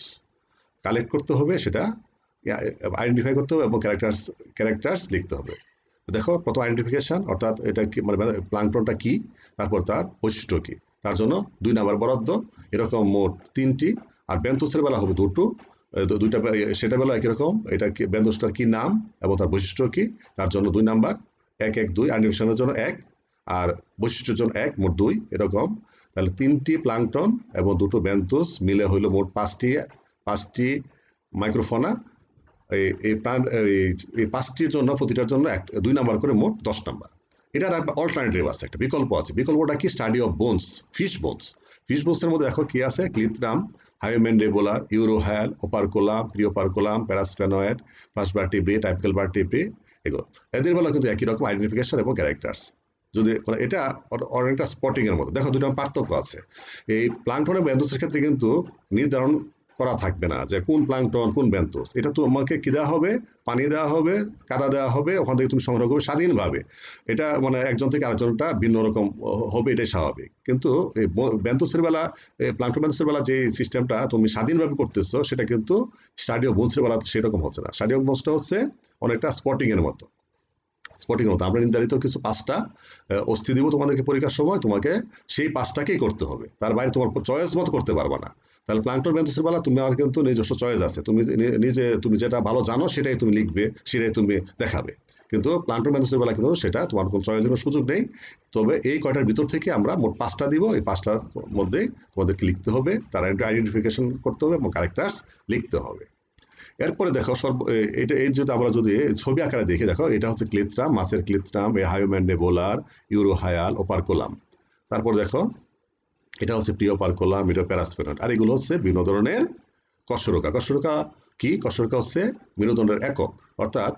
কালেক্ট করতে হবে, সেটা আইডেন্টিফাই করতে হবে এবং ক্যারেক্টার্স লিখতে হবে। দেখো প্রথম আইডেন্টিফিকেশন, অর্থাৎ এটা কি মানে প্লাঙ্কটনটা কি, তারপর তার বৈশিষ্ট্য কি, তার জন্য 2 নাম্বার বরাদ্দ। এরকম মোট 3টি। আর বেন্থোসের বেলা হবে 2টো, দুইটা সেটা বেলা একই রকম। এটা কি বেন্থোসটার কি নাম এবং তার বৈশিষ্ট্য কি, তার জন্য 2 নাম্বার। 1 1 2 আইডেন্টিফিকেশনের জন্য 1 আর বৈশিষ্ট্যের জন্য 1, মোট 2 এরকম। তাহলে 3টি প্লাঙ্কটন এবং 2টো বেন্থোস মিলে হইলো মোট 5টি মাইক্রোফোনা। এই প্রাণ এই 5টির জন্য প্রতিটার জন্য 2 নাম্বার করে, মোট 10 নাম্বার। এটার একটা অল্টারনেটিভ আছে, একটা বিকল্প আছে। বিকল্পটা কি? Study of bones, fish bones. Fish বোনসের মধ্যে দেখো কি আছে: ক্লিথরাম, হাইওমেন্ডেবুলার, ইউরোহায়াল, ওপারকোলাম, প্রিওপারকোলাম, প্যারাস্পেনয়েড, ফার্স্ট ভার্টিব্রে, টাইপিক্যাল ভার্টিব্রে, এগুলো। এদের বেলা কিন্তু একই রকম আইডেন্টিফিকেশন এবং ক্যারেক্টার্স। যদি এটা অনেকটা স্পটিং এর মতো। দেখো দুটো পার্থক্য আছে। এই প্লাঙ্কটন এবং বেন্থোসের ক্ষেত্রে কিন্তু নির্ধারণ করা থাকবে না যে কোন প্লাঙ্কটন কোন বেন্থোস। এটা তোমাকে কি দেওয়া হবে? পানি দেওয়া হবে, কাদা দেওয়া হবে, ওখান থেকে তুমি সংগ্রহ করবে স্বাধীনভাবে। এটা মানে একজন থেকে আরেকজনটা ভিন্ন রকম হবে, এটাই স্বাভাবিক। কিন্তু এই বেন্থোসের বেলা, প্লাঙ্কটন বেন্থোসের বেলা যে সিস্টেমটা তুমি স্বাধীনভাবে করতেছো, সেটা কিন্তু স্টাডি অফ বোনসের বেলা সেরকম হচ্ছে না। স্টাডি অফ বোনসটা হচ্ছে অনেকটা স্পটিং এর মতো। স্পটিং মতো আমরা নির্ধারিত কিছু 5টা অস্থি দিব তোমাদেরকে পরীক্ষার সময়, তোমাকে সেই 5টাকেই করতে হবে, তার বাইরে তোমার চয়েস মতো করতে পারবা না। তাহলে প্লাঙ্কটন বেন্থোসের বেলা তুমি আর কিন্তু নিজস্ব চয়েস আছে, তুমি নিজে তুমি যেটা ভালো জানো সেটাই তুমি লিখবে, সেটাই তুমি দেখাবে। কিন্তু প্লাঙ্কটন বেন্থোসের বেলা কিন্তু সেটা তোমার কোনো চয়েসের সুযোগ নেই। তবে এই কয়টার ভিতর থেকে আমরা মোট 5টা দিব, এই 5টার মধ্যে তোমাদেরকে লিখতে হবে, তার আইডেন্টিফিকেশন করতে হবে এবং ক্যারেক্টার্স লিখতে হবে। এরপরে দেখো এটা এই যদি আমরা যদি ছবি আকারে দেখি, দেখো এটা হচ্ছে ক্লিথরাম, মাছের ক্লিথরাম, হাইওমেন্ডেবুলার, ইউরোহায়াল, ওপারকোলাম। তারপর দেখো এটা হচ্ছে প্রিওপারকোলাম, এটা প্যারাস্পেনয়েড। আর এগুলো হচ্ছে বিভিন্ন ধরনের কশরুকা। কশরুকা কি? কশরুকা হচ্ছে মেরুদণ্ডের একক, অর্থাৎ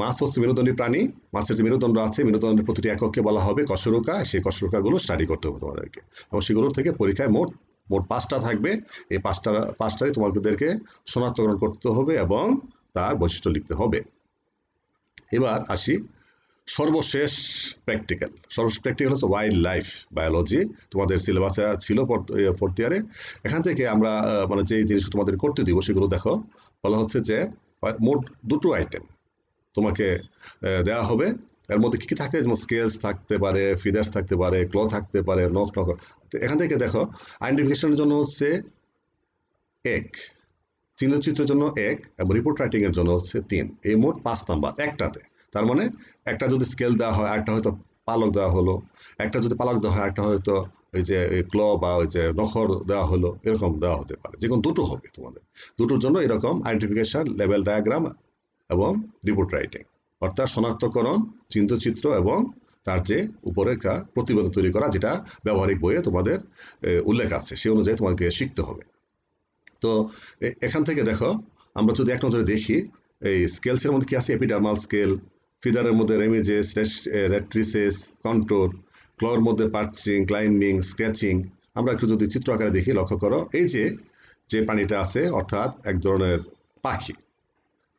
মাছ হচ্ছে মেরুদণ্ডী প্রাণী, মাছের যে মেরুদণ্ড আছে, মেরুদণ্ডের প্রতিটি একককে বলা হবে কশরুকা। সেই কশরুকাগুলো স্টাডি করতে হবে তোমাদেরকে, এবং সেগুলোর থেকে পরীক্ষায় মোট 5টা থাকবে। এই পাঁচটাই তোমাদেরকে শনাক্তকরণ করতে হবে এবং তার বৈশিষ্ট্য লিখতে হবে। এবার আসি সর্বশেষ প্র্যাকটিক্যাল। সর্বশেষ প্র্যাকটিক্যাল হচ্ছে ওয়াইল্ড লাইফ বায়োলজি। তোমাদের সিলেবাসে ছিল 4th ইয়ারে। এখান থেকে আমরা মানে যে জিনিস তোমাদের করতে দিব সেগুলো দেখো। বলা হচ্ছে যে মোট 2টো আইটেম তোমাকে দেওয়া হবে। এর মধ্যে কী কী থাকে? যেমন স্কেলস থাকতে পারে, ফিদার্স থাকতে পারে, ক্ল থাকতে পারে, নখ। এখান থেকে দেখো আইডেন্টিফিকেশনের জন্য হচ্ছে 1, চিহ্নচিত্রের জন্য 1 এবং রিপোর্ট রাইটিং এর জন্য হচ্ছে 3। এই মোট 5 নাম্বার একটাতে। তার মানে একটা যদি স্কেল দেওয়া হয়, আরেকটা হয়তো পালক দেওয়া হলো, একটা যদি পালক দেওয়া হয়, আরেকটা হয়তো ওই যে ক্ল বা ওই যে নখর দেওয়া হলো, এরকম দেওয়া হতে পারে। যে কোনো 2টো হবে তোমাদের। 2টোর জন্য এরকম আইডেন্টিফিকেশন, লেভেল ডায়াগ্রাম এবং রিপোর্ট রাইটিং, অর্থাৎ শনাক্তকরণ, চিহ্নচিত্র এবং তার যে উপরে একটা প্রতিবেদন তৈরি করা, যেটা ব্যবহারিক বইয়ে তোমাদের উল্লেখ আছে, সেই অনুযায়ী তোমাকে শিখতে হবে। তো এখান থেকে দেখো আমরা যদি এক নজরে দেখি, এই স্কেলসের মধ্যে কি আছে? এপিডার্মাল স্কেল, ফিদারের মধ্যে রেমিজেস, রেট্রিসেস, কন্ট্রোর, ক্লর মধ্যে পার্চিং, ক্লাইম্বিং, স্ক্র্যাচিং। আমরা একটু যদি চিত্র আকারে দেখি, লক্ষ্য করো এই যে প্রাণীটা আছে, অর্থাৎ এক ধরনের পাখি।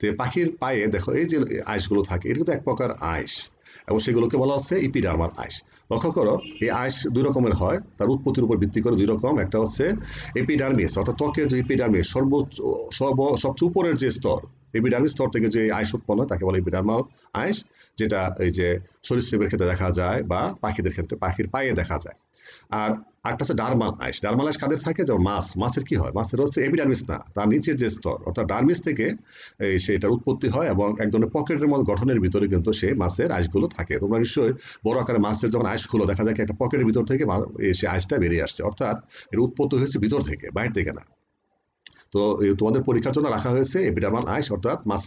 তো পাখির পায়ে দেখো এই যে আইসগুলো থাকে, এটা কিন্তু এক প্রকার আইস, এবং সেগুলোকে বলা হচ্ছে ইপিডার্মাল আইস। লক্ষ্য করো এই আইস 2 রকমের হয়, তার উৎপত্তির উপর ভিত্তি করে 2 রকম। একটা হচ্ছে এপিডার্মিস, অর্থাৎ ত্বকের যে এপিডার্মিস, সবচেয়ে উপরের যে স্তর, এপিডার্মিস স্তর থেকে যে আইস উৎপন্ন হয় তাকে বলে এপিডার্মাল আইস, যেটা এই যে সরীসৃপের ক্ষেত্রে দেখা যায় বা পাখিদের ক্ষেত্রে পাখির পায়ে দেখা যায়। আর একটা হচ্ছে ডার্মাল আইস। ডার্মাল আইস কাদের থাকে? যেমন মাছের কি হয়? মাছের হচ্ছে এপিডার্মিস না, তার নিচের যে স্তর, অর্থাৎ ডার্মিস থেকে সেটার উৎপত্তি হয়, এবং এক ধরনের পকেটের মতো গঠনের ভিতরে কিন্তু সেই মাছের আইসগুলো থাকে। তোমরা নিশ্চয়ই বড় আকারে মাছের যখন আইস খুলো, দেখা যায় একটা পকেটের ভিতর থেকে সেই আইসটা বেরিয়ে আসছে, অর্থাৎ এর উৎপত্তি হয়েছে ভিতর থেকে, বাইরে থেকে না। তো তোমাদের পরীক্ষার জন্য রাখা হয়েছে এপিডার্মাল আইস, অর্থাৎ মাছ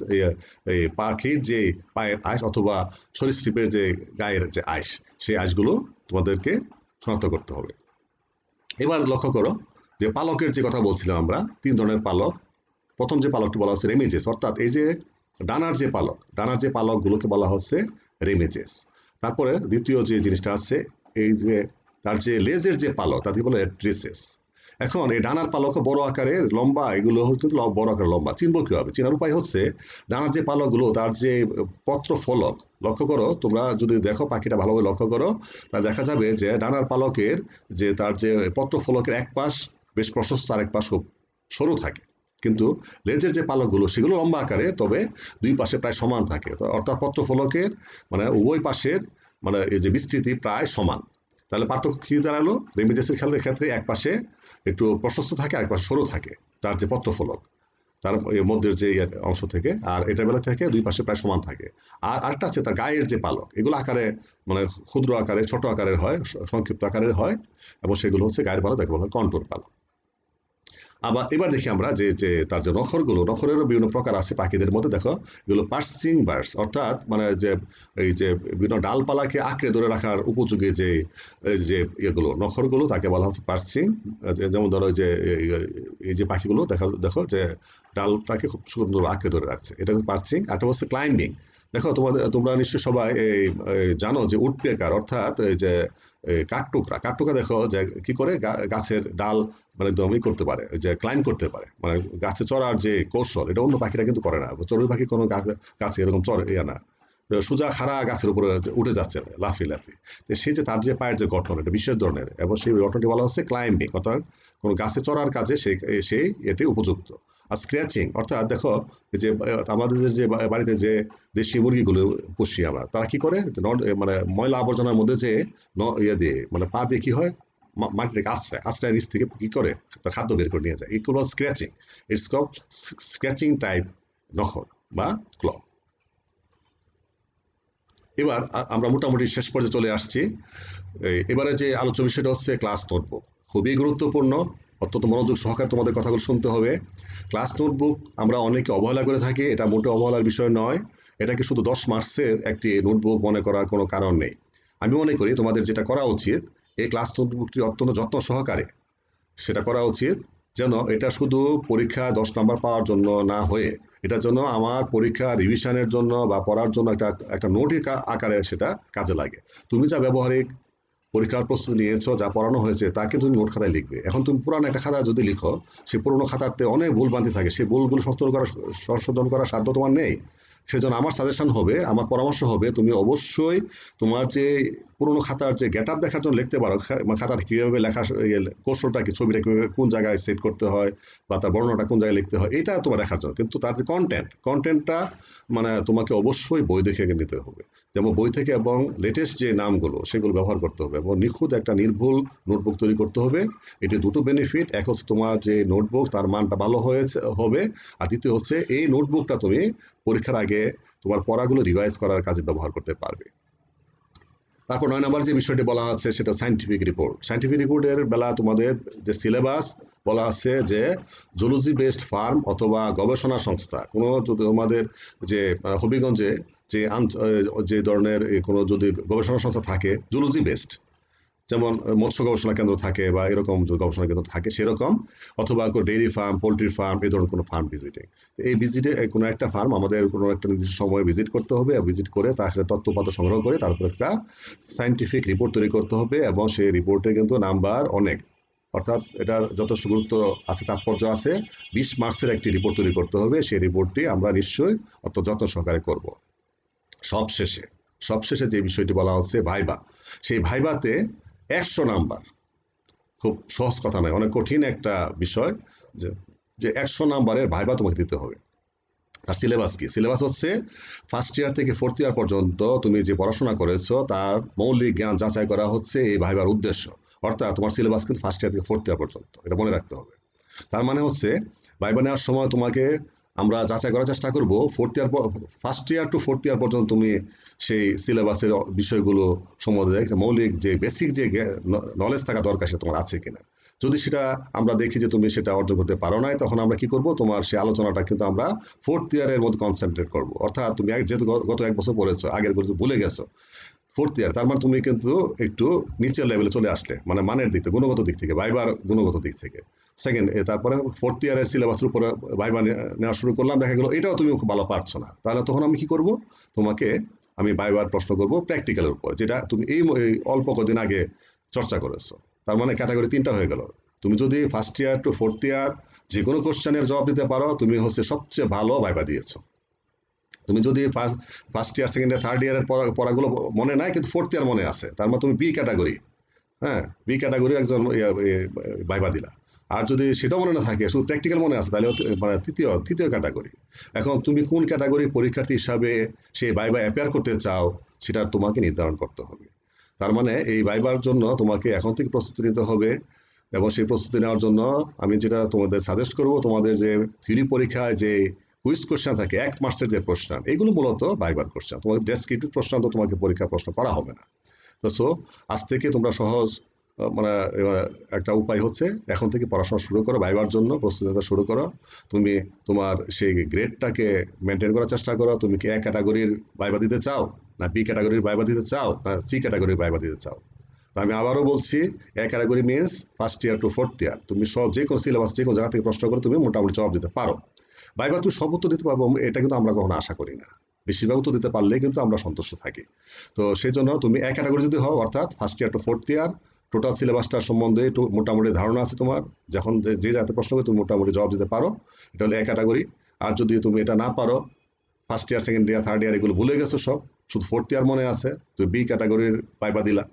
পাখির যে পায়ের আইস অথবা সরীসৃপের যে গায়ের যে আইস, সেই আইসগুলো তোমাদেরকে শনাক্ত করতে হবে। এবার লক্ষ্য করো যে পালকের যে কথা বলছিলাম আমরা, 3 ধরনের পালক। প্রথম যে পালকটি বলা হচ্ছে রেমিজেস, অর্থাৎ এই যে ডানার যে পালকগুলোকে বলা হচ্ছে রেমিজেস। তারপরে দ্বিতীয় যে জিনিসটা আছে, এই যে তার যে লেজের যে পালক, তাকে বলে ট্রিসেস। এখন এই ডানার পালকও বড় আকারের লম্বা, এগুলো কিন্তু বড় আকারের লম্বা। চিনবো কিভাবে? চেনার উপায় হচ্ছে ডানার যে পালকগুলো, তার যে পত্র ফলক, লক্ষ্য করো তোমরা যদি দেখো পাখিটা ভালোভাবে লক্ষ্য করো, তাহলে দেখা যাবে যে ডানার পালকের যে তার যে পত্র ফলকের এক পাশ বেশ প্রশস্ত, আর এক পাশ খুব সরু থাকে। কিন্তু লেজের যে পালকগুলো সেগুলো লম্বা আকারে, তবে দুই পাশে প্রায় সমান থাকে। তো অর্থাৎ পত্রফলকের মানে উভয় পাশের মানে এই যে বিস্তৃতি প্রায় সমান। তাহলে পার্থক্য কি দাঁড়ালো? রেমিজেসের ক্ষেত্রে এক পাশে একটু প্রশস্ত থাকে, আর এক পাশে সরু থাকে তার যে পত্রফলক, তার মধ্যের যে অংশ থেকে, আর এটা বেলা থেকে দুই পাশে প্রায় সমান থাকে। আর আরেকটা আছে তার গায়ের যে পালক, এগুলো আকারে মানে ক্ষুদ্র আকারে, ছোট আকারের হয়, সংক্ষিপ্ত আকারের হয়, এবং সেগুলো হচ্ছে গায়ের পালক, যাকে বলা হয় কন্ট্রোর পালক। আবার এবার দেখি আমরা যে যে তার যে নখরেরও বিভিন্ন প্রকার আছে পাখিদের মধ্যে। দেখো, এগুলো পার্সিং বার্ডস, অর্থাৎ মানে যে এই যে বিভিন্ন ডালপালাকে আঁকড়ে ধরে রাখার উপযোগী যে যে ইয়েগুলো নখরগুলো, তাকে বলা হচ্ছে পার্সিং। যেমন ধরো যে এই যে পাখিগুলো দেখো দেখো যে ডালটাকে খুব সুন্দর আঁকড়ে ধরে রাখছে, এটা হচ্ছে পার্সিং। আরটা হচ্ছে ক্লাইম্বিং। দেখো তোমরা নিশ্চয়ই সবাই জানো যে উডপেকার, অর্থাৎ এই যে কাঠঠোকরা দেখো যে কি করে গাছের ডাল মানে একদমই করতে পারে, যে ক্লাইম্ব করতে পারে, মানে গাছে চড়ার যে কৌশল, এটা অন্য পাখিরা কিন্তু করে না। চড়ুই পাখি কোনো গাছে এরকম চড়ে না, সোজা খাড়া গাছের উপরে উঠে যাচ্ছে লাফি লাফি। তো সে যে তার যে পায়ের যে গঠন, এটা বিশেষ ধরনের, এবং সেই গঠনটি বলা হচ্ছে ক্লাইম্বিং, অর্থাৎ কোনো গাছে চড়ার কাজে সেই এটি উপযুক্ত। আর স্ক্র্যাচিং, অর্থাৎ দেখো যে আমাদের যে বাড়িতে যে দেশি মুরগিগুলো পুষি আমরা, তারা কি করে মানে ময়লা আবর্জনার মধ্যে যে ইয়ে দিয়ে মানে পা দিয়ে কি হয়, মাটিটাকে আশ্রয় নিচ থেকে কি করে তার খাদ্য বের করে নিয়ে যায়, এগুলো scratching. It's call scratching type নখর বা ক্ল। এবার আমরা মোটামুটি শেষ পর্যায়ে চলে আসছি। এবারে যে আলোচ্য বিষয়টা হচ্ছে ক্লাস নোটবুক। খুবই গুরুত্বপূর্ণ, অত্যন্ত মনোযোগ সহকারে তোমাদের কথাগুলো শুনতে হবে। ক্লাস নোটবুক আমরা অনেকে অবহেলা করে থাকি, এটা মোটে অবহেলার বিষয় নয়। এটাকে শুধু 10 মার্কসের একটি নোটবুক মনে করার কোনো কারণ নেই। আমি মনে করি তোমাদের যেটা করা উচিত, এই ক্লাস নোটবুকটি অত্যন্ত যত্ন সহকারে সেটা করা উচিত, যেন এটা শুধু পরীক্ষা 10 নাম্বার পাওয়ার জন্য না হয়ে, এটার জন্য আমার পরীক্ষা রিভিশনের জন্য বা পড়ার জন্য একটা নোটের আকারে সেটা কাজে লাগে। তুমি যা ব্যবহারিক পরীক্ষার প্রস্তুতি নিয়েছো, যা পড়ানো হয়েছে, তা কিন্তু তুমি নোট খাতায় লিখবে। এখন তুমি পুরানো একটা খাতা যদি লিখো, সেই পুরোনো খাতাতে অনেক ভুলভ্রান্তি থাকে, সেই ভুলগুলো সংশোধন করার সাধ্য তোমার নেই। সেজন্য আমার সাজেশন হবে, আমার পরামর্শ হবে, তুমি অবশ্যই তোমার যে পুরোনো খাতার যে গেট আপ দেখার জন্য লিখতে পারো, খাতাটা কীভাবে লেখা, কৌশলটা কি, ছবিটা কীভাবে কোন জায়গায় সেট করতে হয়, বা তার বর্ণনাটা কোন জায়গায় লিখতে হয়, এটা তোমার দেখার জন্য। কিন্তু তার যে কন্টেন্টটা মানে তোমাকে অবশ্যই বই দেখে নিতে হবে। যেমন বই থেকে, এবং লেটেস্ট যে নামগুলো সেগুলো ব্যবহার করতে হবে, এবং নিখুঁত একটা নির্ভুল নোটবুক তৈরি করতে হবে। এটি দুটো বেনিফিট, এক হচ্ছে তোমার যে নোটবুক তার মানটা ভালো হবে, আর দ্বিতীয় হচ্ছে এই নোটবুকটা তুমি পরীক্ষার আগে তোমার পড়াগুলো রিভাইজ করার কাজে ব্যবহার করতে পারবে। তারপর 9 নম্বর যে বিষয়টি বলা আছে সেটা সায়েন্টিফিক রিপোর্ট। সায়েন্টিফিক রিপোর্টের বেলা তোমাদের যে সিলেবাস বলা আছে যে জুলজি বেসড ফার্ম অথবা গবেষণা সংস্থা, কোনো যদি তোমাদের যে হবিগঞ্জে যে ধরনের কোনো যদি গবেষণা সংস্থা থাকে জুলজি বেসড, যেমন মৎস্য গবেষণা কেন্দ্র থাকে বা এরকম গবেষণা কেন্দ্র থাকে সেরকম, অথবা ডেইরি ফার্ম, পোলট্রি ফার্ম, এই ধরনের কোনো ফার্ম ভিজিটিং, এই ভিজিটে কোনো একটা ফার্ম আমাদের কোনো একটা নির্দিষ্ট সময়ে ভিজিট করতে হবে, ভিজিট করে তার সাথে তথ্যপাত্র সংগ্রহ করে তারপর একটা সায়েন্টিফিক রিপোর্ট তৈরি করতে হবে, এবং সেই রিপোর্টে কিন্তু নাম্বার অনেক, অর্থাৎ এটার যথেষ্ট গুরুত্ব আছে, তাৎপর্য আছে। 20 মার্কসের একটি রিপোর্ট তৈরি করতে হবে, সেই রিপোর্টটি আমরা নিশ্চয়ই অত্যন্ত যত্ন সহকারে করব। সবশেষে যে বিষয়টি বলা হচ্ছে ভাইবা, সেই ভাইবাতে 100 নাম্বার, খুব সহজ কথা নয়, অনেক কঠিন একটা বিষয়, যে 100 নাম্বারের ভাইবা তোমাকে দিতে হবে। আর সিলেবাস কি? সিলেবাস হচ্ছে ফার্স্ট ইয়ার থেকে 4th ইয়ার পর্যন্ত তুমি যে পড়াশোনা করেছো তার মৌলিক জ্ঞান যাচাই করা হচ্ছে এই ভাইবার উদ্দেশ্য। অর্থাৎ তোমার সিলেবাস কিন্তু ফার্স্ট ইয়ার থেকে 4th ইয়ার পর্যন্ত, এটা মনে রাখতে হবে। তার মানে হচ্ছে ভাইবা নেওয়ার সময় তোমাকে আমরা যাচাই করার চেষ্টা করবো ফার্স্ট ইয়ার টু 4th ইয়ার পর্যন্ত তুমি সেই সিলেবাসের বিষয়গুলো সম্বন্ধে মৌলিক যে বেসিক যে নলেজ থাকা দরকার সেটা তোমার আছে কিনা। যদি সেটা আমরা দেখি যে তুমি সেটা অর্জন করতে পারো নাই, তখন আমরা কি করব, তোমার সেই আলোচনাটা কিন্তু আমরা 4th ইয়ারের মধ্যে কনসেন্ট্রেট করবো। অর্থাৎ তুমি যেহেতু গত 1 বছর পড়েছো, আগের বছর ভুলে গেছো, 4th ইয়ার, তার মানে তুমি কিন্তু একটু নিচের লেভেলে চলে আসলে, মানে মানের দিক থেকে, গুণগত দিক থেকে, ভাইবার গুণগত দিক থেকে। সেকেন্ড, তারপরে 4th ইয়ারের সিলেবাসের উপরে ভাইবা নেওয়া শুরু করলাম, দেখা গেলো এটাও তুমি খুব ভালো পারছো না, তাহলে তখন আমি কি করব, তোমাকে আমি ভাইবার প্রশ্ন করব প্র্যাকটিক্যালের উপর, যেটা তুমি এই অল্প কদিন আগে চর্চা করেছো। তার মানে ক্যাটাগরি 3টা হয়ে গেল। তুমি যদি ফার্স্ট ইয়ার টু 4th ইয়ার যে কোনো কোশ্চেনের জবাব দিতে পারো, তুমি হচ্ছে সবচেয়ে ভালো ভাইবা দিয়েছো। তুমি যদি first year, second year, third ইয়ারের পড়াগুলো মনে নাই কিন্তু 4th ইয়ার মনে আছে, তার মানে তুমি বি ক্যাটাগরি, হ্যাঁ, বি ক্যাটাগরির একজন ভাইবা দিলা। আর যদি সেটাও মনে না থাকে, শুধু প্র্যাকটিক্যাল মনে আছে, তাহলে মানে তৃতীয় ক্যাটাগরি। এখন তুমি কোন ক্যাটাগরির পরীক্ষার্থী হিসাবে সেই ভাইবা অ্যাপিয়ার করতে চাও, সেটা তোমাকে নির্ধারণ করতে হবে। তার মানে এই ভাইবার জন্য তোমাকে এখন থেকে প্রস্তুতি নিতে হবে, এবং সেই প্রস্তুতি নেওয়ার জন্য আমি যেটা তোমাদের সাজেস্ট করব, তোমাদের যে থিওরি পরীক্ষায় যে কুইজ কোশ্চেন থাকে 1 মার্কসের যে প্রশ্ন, এগুলো মূলত ভাইবার কোশ্চেন। তোমাদের ডেসক্রিপটিভ প্রশ্ন তো তোমাকে পরীক্ষা প্রশ্ন করা হবে না। তো আজ থেকে তোমরা সহজ মানে একটা উপায় হচ্ছে এখন থেকে পড়াশোনা শুরু করো, ভাইবার জন্য প্রস্তুতি শুরু করো। তুমি তোমার সেই গ্রেডটাকে মেনটেন করার চেষ্টা করো। তুমি কি এ ক্যাটাগরির ভাইবা দিতে চাও, না বি ক্যাটাগরির ভাইবা দিতে চাও, না সি ক্যাটাগরির ভাইবা দিতে চাও? তো আমি আবারও বলছি, A category means first year to fourth year. তুমি সব যে কোনো সিলেবাস যে কোনো জায়গা থেকে প্রশ্ন করে তুমি মোটামুটি জবাব দিতে পারো। ভাইবা তুমি সব উত্তর দিতে পারবো এটা কিন্তু আমরা কখনো আশা করি না। বেশিরভাগ উত্তর দিতে পারলেই কিন্তু আমরা সন্তুষ্ট থাকি। তো সেই জন্য তুমি এক ক্যাটাগরি যদি হও, অর্থাৎ first year to fourth year, total সিলেবাসটার সম্বন্ধে একটু মোটামুটি ধারণা আছে তোমার, যখন যে জাতীয় প্রশ্ন করে তুমি মোটামুটি জবাব দিতে পারো, এটা হলো এক ক্যাটাগরি। আর যদি তুমি এটা না পারো, first year second year third year এগুলো ভুলে গেছো সব, শুধু ফোর্থ ইয়ার মনে আছে, তুমি বি ক্যাটাগরির ভাইবা দিলা।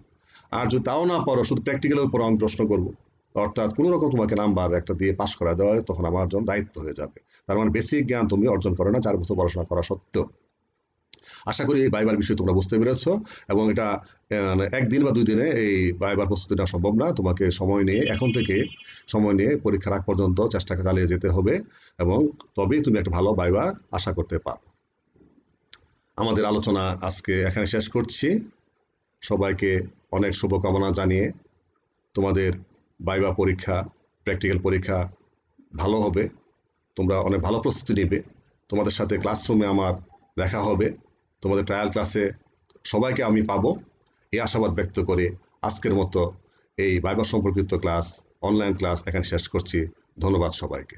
আর যদি তাও না পারো, শুধু প্র্যাকটিক্যালের উপর আমি প্রশ্ন করবো, অর্থাৎ কোনো রকম তোমাকে নাম্বার একটা দিয়ে পাস করা দেওয়া হয়, তখন আমার জন্য দায়িত্ব হয়ে যাবে। তার মানে বেসিক জ্ঞান তুমি অর্জন করো না 4 বছর পড়াশোনা করা সত্ত্বেও। আশা করি এই ভাইবার বিষয় তোমরা বুঝতে পেরেছ, এবং এটা মানে একদিন বা 2 দিনে এই ভাইবার প্রস্তুতি নেওয়া সম্ভব না। তোমাকে সময় নিয়ে, এখন থেকে সময় নিয়ে পরীক্ষার আগ পর্যন্ত চেষ্টাকে চালিয়ে যেতে হবে, এবং তবেই তুমি একটা ভালো ভাইবা আশা করতে পারো। আমাদের আলোচনা আজকে এখানে শেষ করছি। সবাইকে অনেক শুভকামনা জানিয়ে, তোমাদের ভাইবা পরীক্ষা, প্র্যাকটিক্যাল পরীক্ষা ভালো হবে, তোমরা অনেক ভালো প্রস্তুতি নেবে। তোমাদের সাথে ক্লাসরুমে আমার দেখা হবে, তোমাদের ট্রায়াল ক্লাসে সবাইকে আমি পাবো, এই আশাবাদ ব্যক্ত করে আজকের মতো এই ভাইবা সম্পর্কিত ক্লাস, অনলাইন ক্লাস এখানে শেষ করছি। ধন্যবাদ সবাইকে।